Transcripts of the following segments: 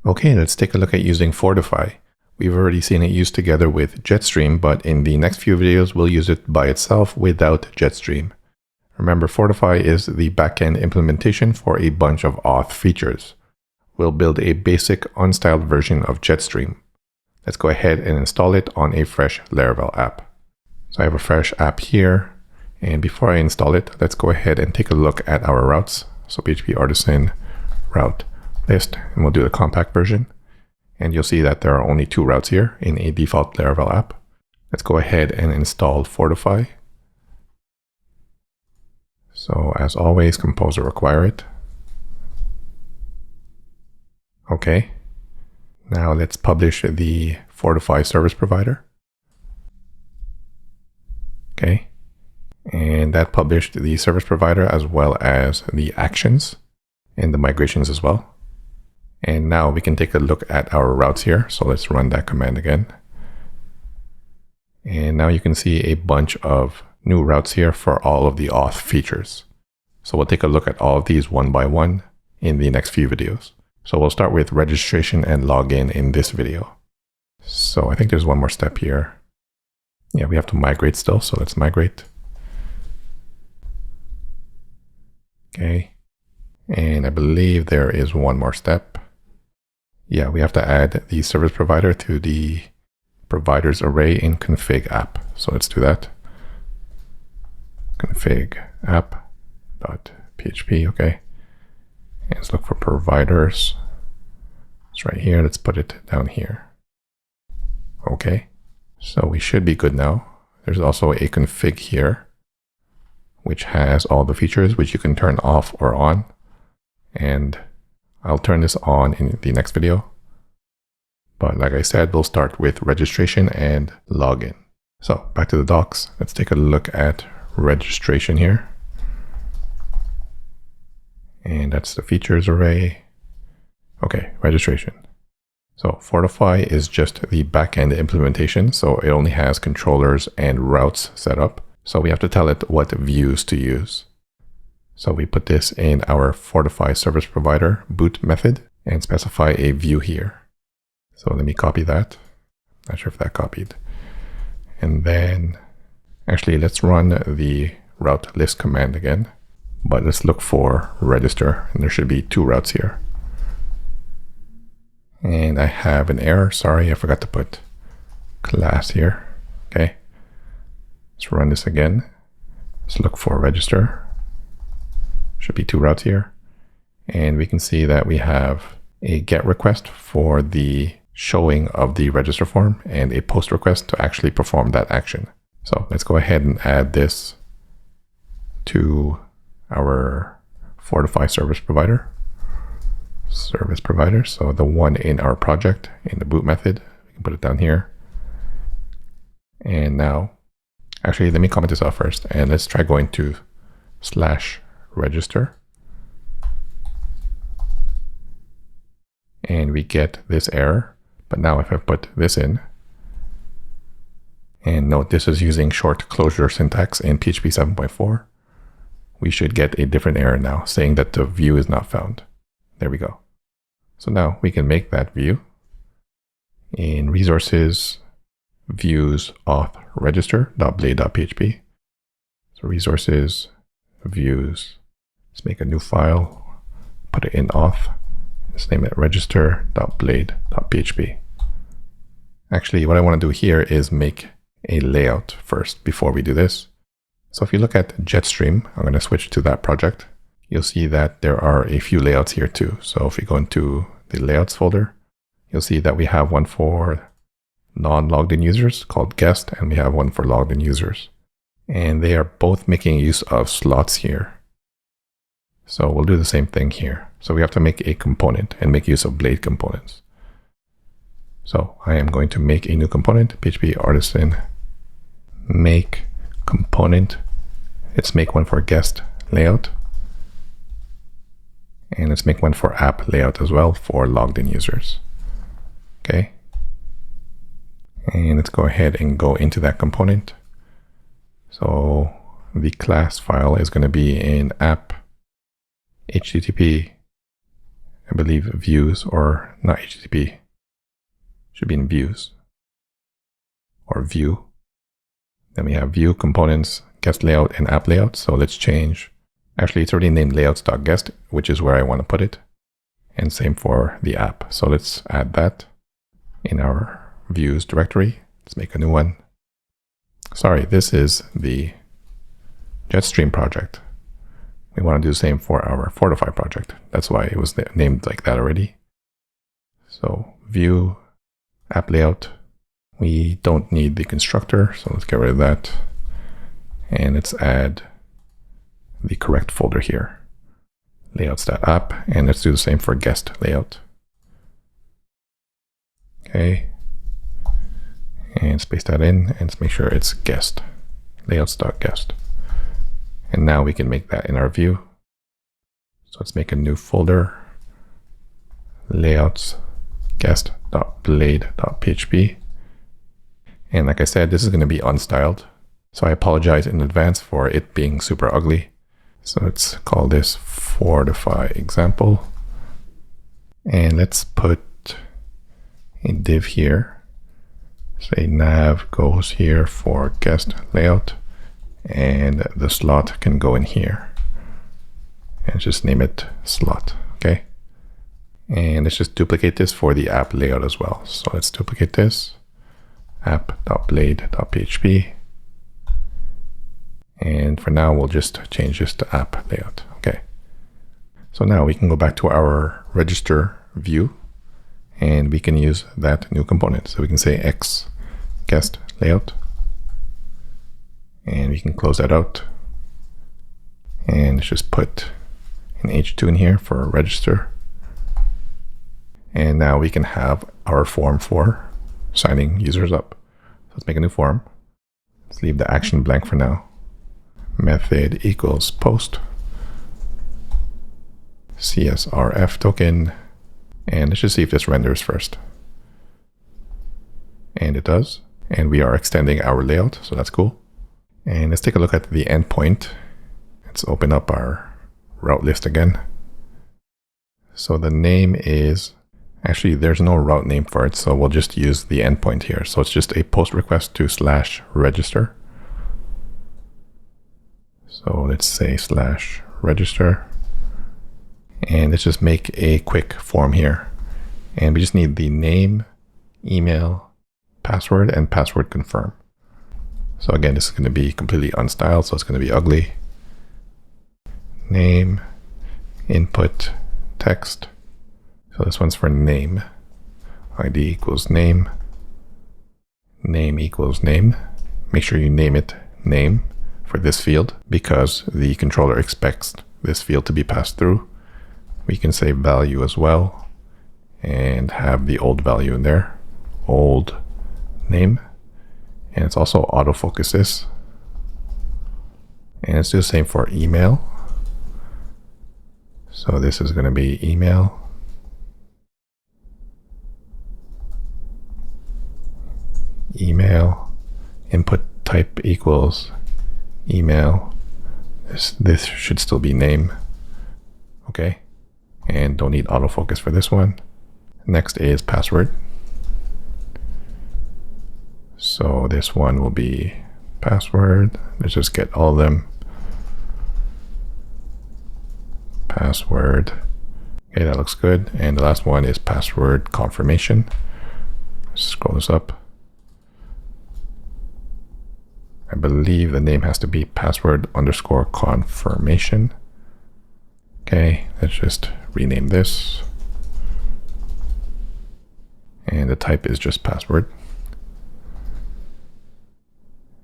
Okay, let's take a look at using Fortify. We've already seen it used together with Jetstream, but in the next few videos, we'll use it by itself without Jetstream. Remember, Fortify is the backend implementation for a bunch of auth features. We'll build a basic unstyled version of Jetstream. Let's go ahead and install it on a fresh Laravel app. So I have a fresh app here, and before I install it, let's go ahead and take a look at our routes. So PHP artisan route list, and we'll do the compact version. And you'll see that there are only 2 routes here in a default Laravel app. Let's go ahead and install Fortify. So as always, Composer require it. Okay. Now let's publish the Fortify service provider. Okay. And that published the service provider as well as the actions and the migrations as well. And now we can take a look at our routes here. So let's run that command again. And now you can see a bunch of new routes here for all of the auth features. So we'll take a look at all of these one by one in the next few videos. So we'll start with registration and login in this video. So I think there's one more step here. Yeah, we have to migrate still. So let's migrate. Okay. And I believe there is one more step. Yeah, we have to add the service provider to the providers array in config app. So let's do that. Config app.php, okay. And let's look for providers. It's right here. Let's put it down here. Okay. So we should be good now. There's also a config here, which has all the features which you can turn off or on. And I'll turn this on in the next video. But like I said, we'll start with registration and login. So back to the docs. Let's take a look at registration here. And that's the features array. Okay, registration. So Fortify is just the backend implementation. So it only has controllers and routes set up. So we have to tell it what views to use. So we put this in our Fortify service provider boot method and specify a view here. So let me copy that. Not sure if that copied. And then actually let's run the route list command again, but let's look for register, and there should be 2 routes here. And I have an error. Sorry, I forgot to put class here. Okay. Let's run this again. Let's look for register. Should be 2 routes here. And we can see that we have a GET request for the showing of the register form and a POST request to actually perform that action. So let's go ahead and add this to our Fortify service provider. So the one in our project in the boot method, we can put it down here. And now, actually, let me comment this out first, and let's try going to /register. And we get this error. But now if I put this in, and note this is using short closure syntax in PHP 7.4, we should get a different error now saying that the view is not found. There we go. So now we can make that view in resources, views, auth, register.blade.php. So resources, views, let's make a new file, put it in auth. Let's name it register.blade.php. Actually, what I want to do here is make a layout first before we do this. So if you look at Jetstream, I'm going to switch to that project. You'll see that there are a few layouts here too. So if we go into the layouts folder, you'll see that we have one for non-logged in users called guest, and we have one for logged in users. And they are both making use of slots here. So we'll do the same thing here. So we have to make a component and make use of Blade components. So I am going to make a new component, PHP artisan make component. Let's make one for guest layout. And let's make one for app layout as well for logged in users. Okay. And let's go ahead and go into that component. So the class file is going to be in app HTTP I believe views, or not HTTP, should be in views or view. Then we have view, components, guest layout, and app layout. So let's change. Actually, it's already named layouts.guest, which is where I want to put it. And same for the app. So let's add that in our views directory. Let's make a new one. Sorry, this is the Jetstream project. We want to do the same for our Fortify project. That's why it was named like that already. So view, app layout. We don't need the constructor, so let's get rid of that. And let's add the correct folder here, layouts.app, and let's do the same for guest layout. Okay, and let's paste that in, and let's make sure it's guest, layouts.guest. And now we can make that in our view. So let's make a new folder, layouts guest.blade.php. And like I said, this is going to be unstyled. So I apologize in advance for it being super ugly. So let's call this Fortify example. And let's put a div here. Say nav goes here for guest layout. And the slot can go in here. And just name it slot, okay? And let's just duplicate this for the app layout as well. So let's duplicate this, app.blade.php. And for now, we'll just change this to app layout, okay? So now we can go back to our register view and we can use that new component. So we can say x guest layout. And we can close that out. And let's just put an H2 in here for register. And now we can have our form for signing users up. So let's make a new form. Let's leave the action blank for now. Method equals post CSRF token. And let's just see if this renders first. And it does. And we are extending our layout, so that's cool. And let's take a look at the endpoint. Let's open up our route list again. So the name is, actually there's no route name for it, so we'll just use the endpoint here. So it's just a post request to /register. So let's say /register. And let's just make a quick form here. And we just need the name, email, password, and password confirm. So again, this is going to be completely unstyled, so it's going to be ugly. Name, input, text. So this one's for name. ID equals name. Name equals name. Make sure you name it name for this field because the controller expects this field to be passed through. We can say value as well and have the old value in there. Old name. And it's also autofocus this. And let's do the same for email. So this is going to be email. Email. Input type equals email. This should still be name. Okay. And don't need autofocus for this one. Next is password. So this one will be password. Let's just get all of them. Password. Okay, that looks good. And the last one is password confirmation. Let's scroll this up. I believe the name has to be password_confirmation. Okay, let's just rename this. And the type is just password.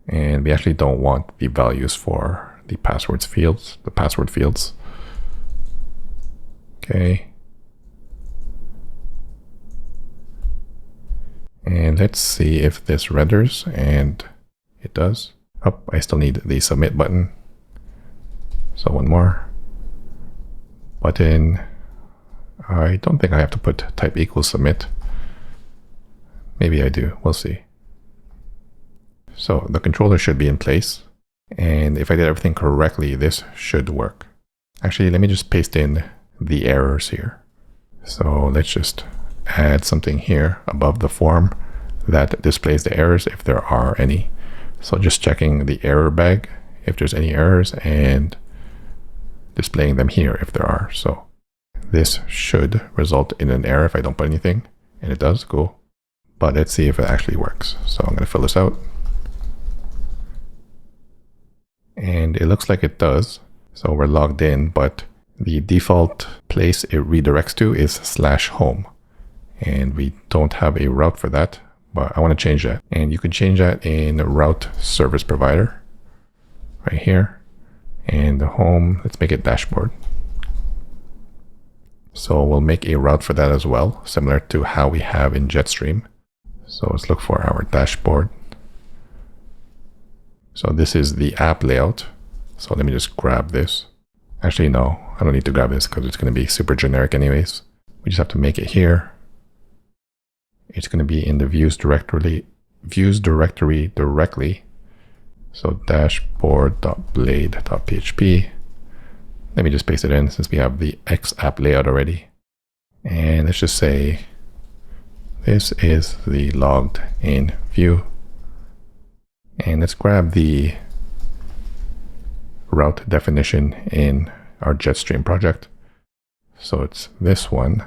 And we actually don't want the values for the password fields. Okay. And let's see if this renders, and it does. Oh, I still need the submit button. So one more. Button. I don't think I have to put type equals submit. Maybe I do, we'll see. So the controller should be in place. And if I did everything correctly, this should work. Actually, let me just paste in the errors here. So let's just add something here above the form that displays the errors if there are any. So just checking the error bag if there's any errors and displaying them here if there are. So this should result in an error if I don't put anything, and it does. Cool. But let's see if it actually works. So I'm going to fill this out. And it looks like it does. So we're logged in, but the default place it redirects to is /home. And we don't have a route for that, but I want to change that. And you can change that in route service provider right here. And the home, let's make it dashboard. So we'll make a route for that as well, similar to how we have in Jetstream. So let's look for our dashboard. So this is the app layout. So let me just grab this. Actually, no, I don't need to grab this because it's going to be super generic anyways. We just have to make it here. It's going to be in the views directory directly. So dashboard.blade.php. Let me just paste it in since we have the X app layout already. And let's just say this is the logged in view. And let's grab the route definition in our Jetstream project. So it's this one.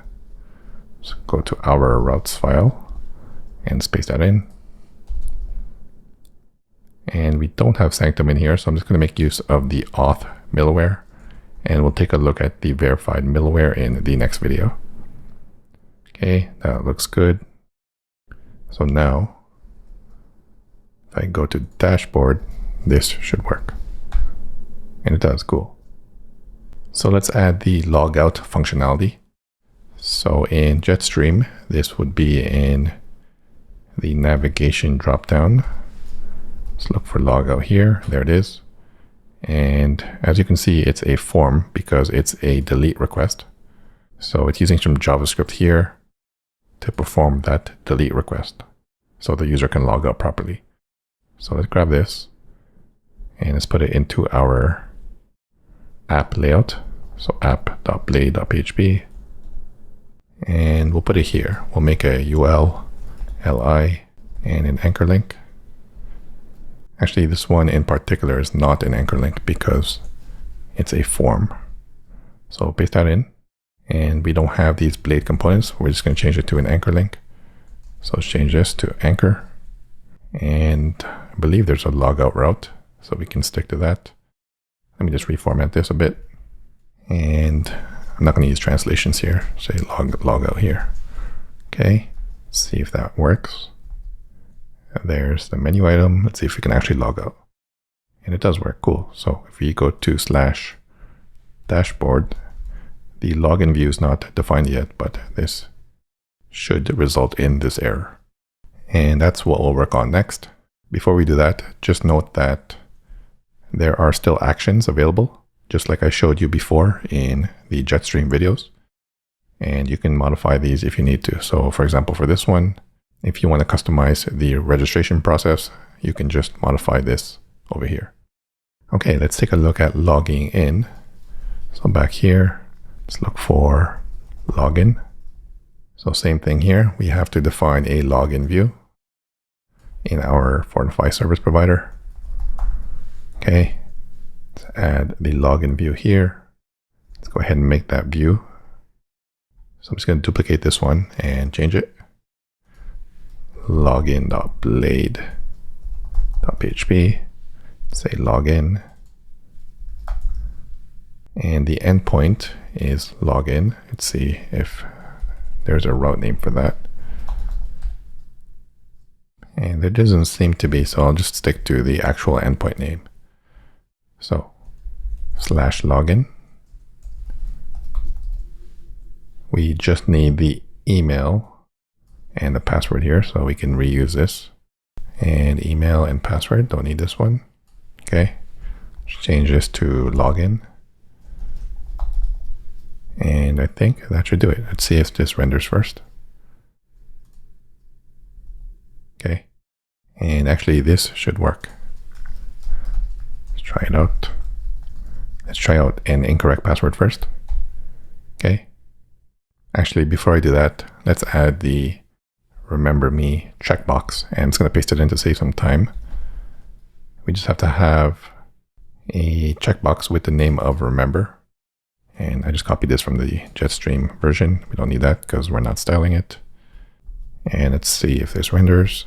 So go to our routes file and paste that in. And we don't have Sanctum in here, so I'm just going to make use of the auth middleware. And we'll take a look at the verified middleware in the next video. Okay, that looks good. So now, if I go to dashboard, this should work. And it does, cool. So let's add the logout functionality. So in Jetstream, this would be in the navigation dropdown. Let's look for logout here. There it is. And as you can see, it's a form because it's a delete request. So it's using some JavaScript here to perform that delete request so the user can log out properly. So let's grab this and let's put it into our app layout. So app.blade.php. And we'll put it here. We'll make a UL, LI, and an anchor link. Actually, this one in particular is not an anchor link because it's a form. So paste that in. And we don't have these Blade components. We're just going to change it to an anchor link. So let's change this to anchor. And I believe there's a logout route, so we can stick to that. Let me just reformat this a bit. And I'm not going to use translations here. Say logout here. Okay, let's see if that works. There's the menu item. Let's see if we can actually log out. And it does work. Cool. So if we go to /dashboard, the login view is not defined yet, but this should result in this error. And that's what we'll work on next. Before we do that, just note that there are still actions available, just like I showed you before in the Jetstream videos. And you can modify these if you need to. So for example, for this one, if you want to customize the registration process, you can just modify this over here. Okay, let's take a look at logging in. So back here, let's look for login. So same thing here. We have to define a login view in our Fortify service provider. Okay, let's add the login view here. Let's go ahead and make that view. So I'm just going to duplicate this one and change it. Login.blade.php. Say login. And the endpoint is login. Let's see if there's a route name for that. And there doesn't seem to be, so I'll just stick to the actual endpoint name. So /login. We just need the email and the password here, so we can reuse this. And email and password, don't need this one. Okay, let's change this to login. And I think that should do it. Let's see if this renders first. Okay, and actually this should work. Let's try it out. Let's try out an incorrect password first. Okay, Actually, before I do that, let's add the remember me checkbox, and it's going to paste it in to save some time. We just have to have a checkbox with the name of remember. And I just copied this from the Jetstream version. We don't need that because we're not styling it. And let's see if there's renders.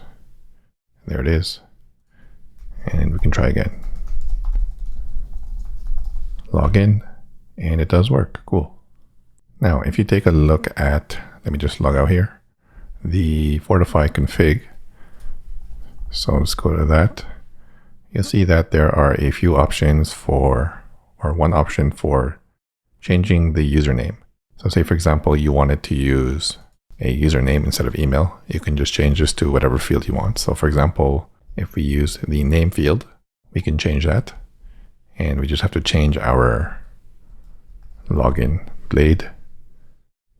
There it is. And we can try again. Log in, and it does work. Cool. Now, if you take a look at, let me just log out here, the Fortify config. So let's go to that. You'll see that there are a few options for, or one option for changing the username. So say, for example, you wanted to use a username instead of email. You can just change this to whatever field you want. So for example, if we use the name field, we can change that. And we just have to change our login blade.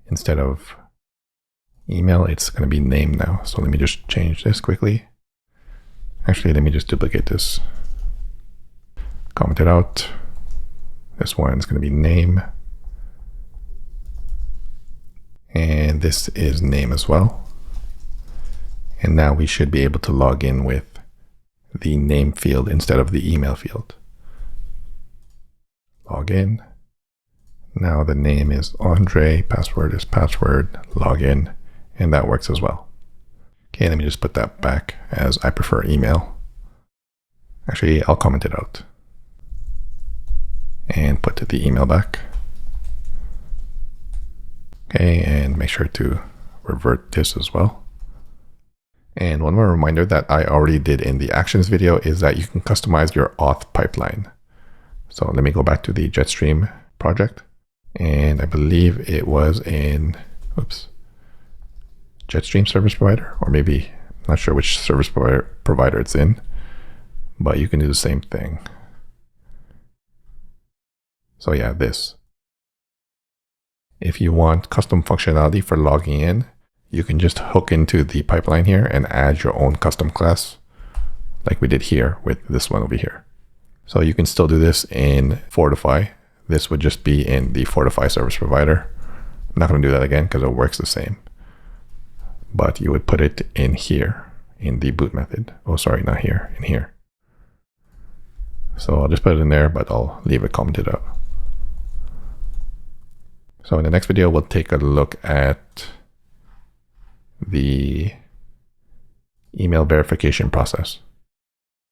Instead of email, it's going to be name now. So let me just change this quickly. Actually, let me just duplicate this. Comment it out. This one is going to be name. And this is name as well. And now we should be able to log in with the name field instead of the email field. Log in. Now the name is Andre, password is password, login, and that works as well. Okay, let me just put that back as I prefer email. Actually, I'll comment it out. And put the email back. Okay, and make sure to revert this as well. And one more reminder that I already did in the actions video is that you can customize your auth pipeline. So let me go back to the Jetstream project. And I believe it was in, Jetstream service provider, or maybe, I'm not sure which service provider it's in, but you can do the same thing. So yeah, this. If you want custom functionality for logging in, you can just hook into the pipeline here and add your own custom class, like we did here with this one over here. So you can still do this in Fortify. This would just be in the Fortify service provider. I'm not going to do that again because it works the same. But you would put it in here, in the boot method. Oh, sorry, not here, in here. So I'll just put it in there, but I'll leave it commented out. So in the next video, we'll take a look at the email verification process.